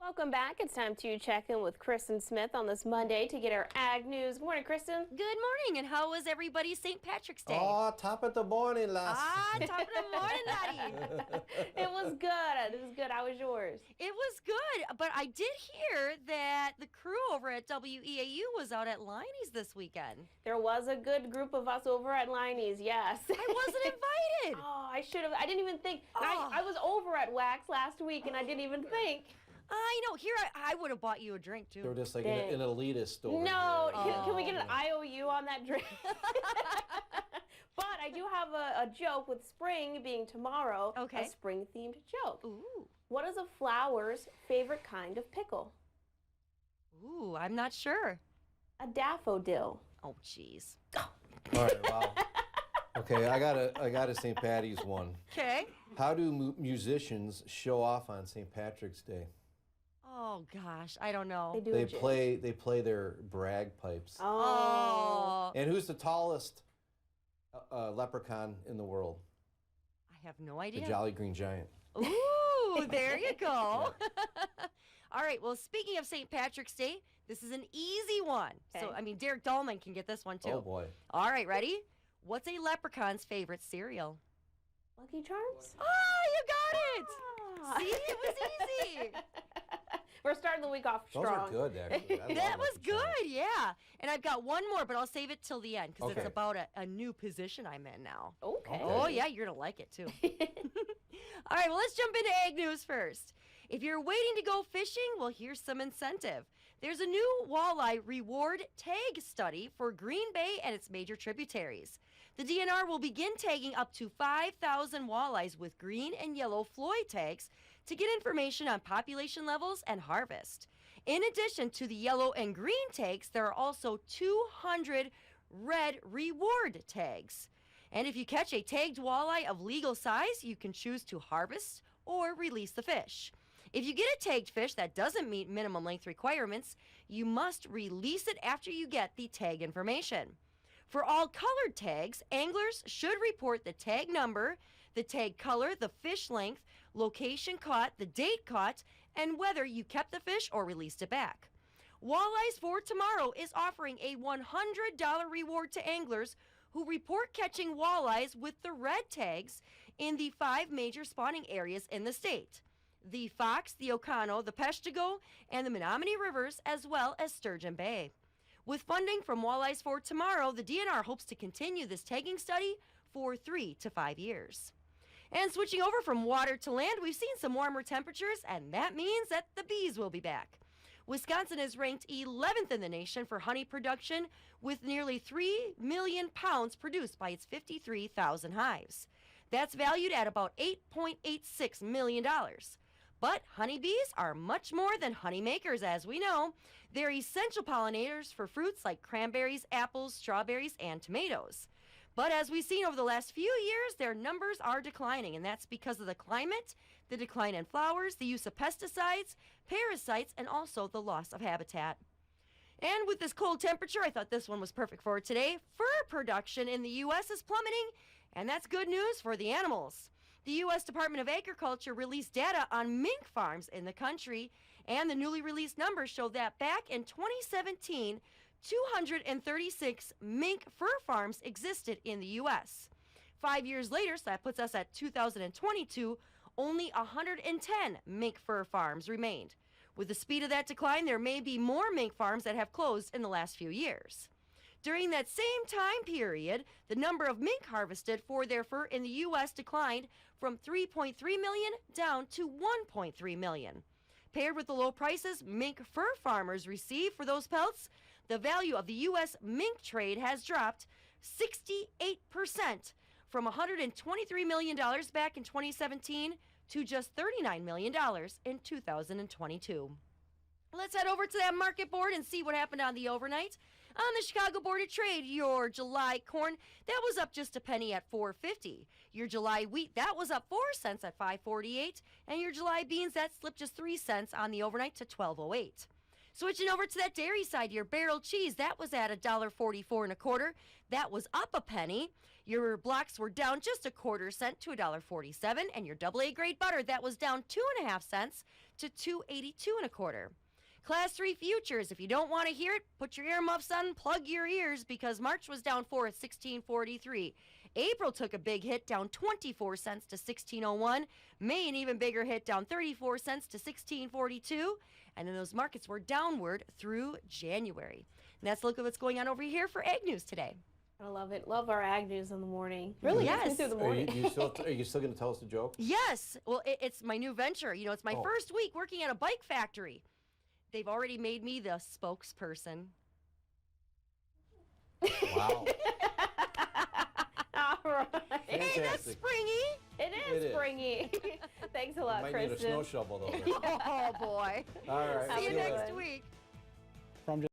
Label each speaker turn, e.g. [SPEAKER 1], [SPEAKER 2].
[SPEAKER 1] Welcome back. It's time to check in with Kristin Smith on this Monday to get our ag news. Good morning, Kristin.
[SPEAKER 2] Good morning, and how was everybody's St. Patrick's Day?
[SPEAKER 3] Oh, top of the morning, lass.
[SPEAKER 2] Top of the morning, laddie.
[SPEAKER 1] It was good. It was good. How was yours?
[SPEAKER 2] It was good, but I did hear that the crew over at WEAU was out at Liney's this weekend.
[SPEAKER 1] There was a good group of us over at Liney's, yes.
[SPEAKER 2] I wasn't invited.
[SPEAKER 1] Oh, I should have. I didn't even think.
[SPEAKER 2] Oh.
[SPEAKER 1] I was over at Wax last week, and I didn't even think.
[SPEAKER 2] I know. Here, I would have bought you a drink, too.
[SPEAKER 3] They were just like
[SPEAKER 1] Dang.
[SPEAKER 3] an elitist over
[SPEAKER 1] No,
[SPEAKER 3] here.
[SPEAKER 1] can we get an IOU on that drink? But I do have a joke with spring being tomorrow.
[SPEAKER 2] Okay.
[SPEAKER 1] A spring-themed joke.
[SPEAKER 2] Ooh.
[SPEAKER 1] What is a flower's favorite kind of pickle?
[SPEAKER 2] Ooh, I'm not sure.
[SPEAKER 1] A daffodil.
[SPEAKER 2] Oh, jeez.
[SPEAKER 3] All right, wow. Okay, I got a St. Patty's one.
[SPEAKER 2] Okay.
[SPEAKER 3] How do musicians show off on St. Patrick's Day?
[SPEAKER 2] Oh, gosh, I don't know.
[SPEAKER 1] They do
[SPEAKER 3] They
[SPEAKER 1] a jig.
[SPEAKER 3] play their brag pipes.
[SPEAKER 2] Oh.
[SPEAKER 3] And who's the tallest leprechaun in the world?
[SPEAKER 2] I have no
[SPEAKER 3] The
[SPEAKER 2] idea.
[SPEAKER 3] Jolly Green Giant.
[SPEAKER 2] Ooh, there you go. All right, well, speaking of St. Patrick's Day, this is an easy one. So,
[SPEAKER 1] Okay.
[SPEAKER 2] I mean, Derek Dahlman can get this one, too.
[SPEAKER 3] Oh, boy.
[SPEAKER 2] All right, ready? What's a leprechaun's favorite cereal?
[SPEAKER 1] Lucky Charms?
[SPEAKER 2] Oh, you got it!
[SPEAKER 1] Ah.
[SPEAKER 2] See, it was easy.
[SPEAKER 1] We're starting the week off
[SPEAKER 3] Those
[SPEAKER 1] strong.
[SPEAKER 3] are good, actually. I love
[SPEAKER 2] That was
[SPEAKER 3] Lucky Charms.
[SPEAKER 2] good, yeah. And I've got one more, but I'll save it till the end because it's
[SPEAKER 3] Okay.
[SPEAKER 2] about a new position I'm in now.
[SPEAKER 1] Okay.
[SPEAKER 2] Oh, yeah, you're going to like it, too. All right, well, let's jump into ag news first. If you're waiting to go fishing, well, here's some incentive. There's a new walleye reward tag study for Green Bay and its major tributaries. The DNR will begin tagging up to 5,000 walleyes with green and yellow Floyd tags to get information on population levels and harvest. In addition to the yellow and green tags, there are also 200 red reward tags. And if you catch a tagged walleye of legal size, you can choose to harvest or release the fish. If you get a tagged fish that doesn't meet minimum length requirements, you must release it after you get the tag information. For all colored tags, anglers should report the tag number, the tag color, the fish length, location caught, the date caught, and whether you kept the fish or released it back. Walleyes for Tomorrow is offering a $100 reward to anglers who report catching walleyes with the red tags in the 5 major spawning areas in the state: the Fox, the Oconto, the Peshtigo, and the Menominee Rivers, as well as Sturgeon Bay. With funding from Walleyes for Tomorrow, the DNR hopes to continue this tagging study for 3 to 5 years. And switching over from water to land, we've seen some warmer temperatures, and that means that the bees will be back. Wisconsin is ranked 11th in the nation for honey production, with nearly 3 million pounds produced by its 53,000 hives. That's valued at about $8.86 million. But honeybees are much more than honey makers, as we know. They're essential pollinators for fruits like cranberries, apples, strawberries, and tomatoes. But as we've seen over the last few years, their numbers are declining, and that's because of the climate, the decline in flowers, the use of pesticides, parasites, and also the loss of habitat. And with this cold temperature, I thought this one was perfect for today. Fur production in the U.S. is plummeting, and that's good news for the animals. The U.S. Department of Agriculture released data on mink farms in the country, and the newly released numbers show that back in 2017, 236 mink fur farms existed in the U.S. 5 years later, so that puts us at 2022, only 110 mink fur farms remained. With the speed of that decline, there may be more mink farms that have closed in the last few years. During that same time period, the number of mink harvested for their fur in the U.S. declined from 3.3 million down to 1.3 million. Paired with the low prices mink fur farmers receive for those pelts, the value of the U.S. mink trade has dropped 68% from $123 million back in 2017 to just $39 million in 2022. Let's head over to that market board and see what happened on the overnight. On the Chicago Board of Trade, your July corn, that was up just a penny at $4.50. Your July wheat, that was up 4 cents at $5.48. And your July beans, that slipped just 3 cents on the overnight to $12.08. Switching over to that dairy side, your barrel cheese, that was at $1.44 That was up a penny. Your blocks were down just a quarter cent to $1.47, and your AA grade butter, that was down 2.5 cents to $2.82 Class 3 futures, if you don't want to hear it, put your earmuffs on, plug your ears, because March was down 4 at 16.43. April took a big hit, down 24 cents to 16.01. May, an even bigger hit, down 34 cents to 16.42. And then those markets were downward through January. And that's a look at what's going on over here for Ag News today.
[SPEAKER 1] I love it. Love our ag news in the morning. Really gets me
[SPEAKER 2] Yes.
[SPEAKER 1] through the
[SPEAKER 3] Are
[SPEAKER 1] morning.
[SPEAKER 3] you still going to tell us a joke?
[SPEAKER 2] Yes. Well, it's my new venture. You know, it's my first week working at a bike factory. They've already made me the spokesperson.
[SPEAKER 3] Wow.
[SPEAKER 1] All right.
[SPEAKER 2] Hey, that's
[SPEAKER 3] Fantastic.
[SPEAKER 2] springy.
[SPEAKER 1] It
[SPEAKER 3] It
[SPEAKER 1] is
[SPEAKER 3] is.
[SPEAKER 1] springy. Thanks a lot,
[SPEAKER 3] Might need a
[SPEAKER 1] Kristen.
[SPEAKER 3] snow shovel though.
[SPEAKER 2] Oh, boy.
[SPEAKER 3] All right.
[SPEAKER 1] Have
[SPEAKER 2] See
[SPEAKER 1] a
[SPEAKER 2] you
[SPEAKER 1] good
[SPEAKER 2] next
[SPEAKER 1] one.
[SPEAKER 2] week.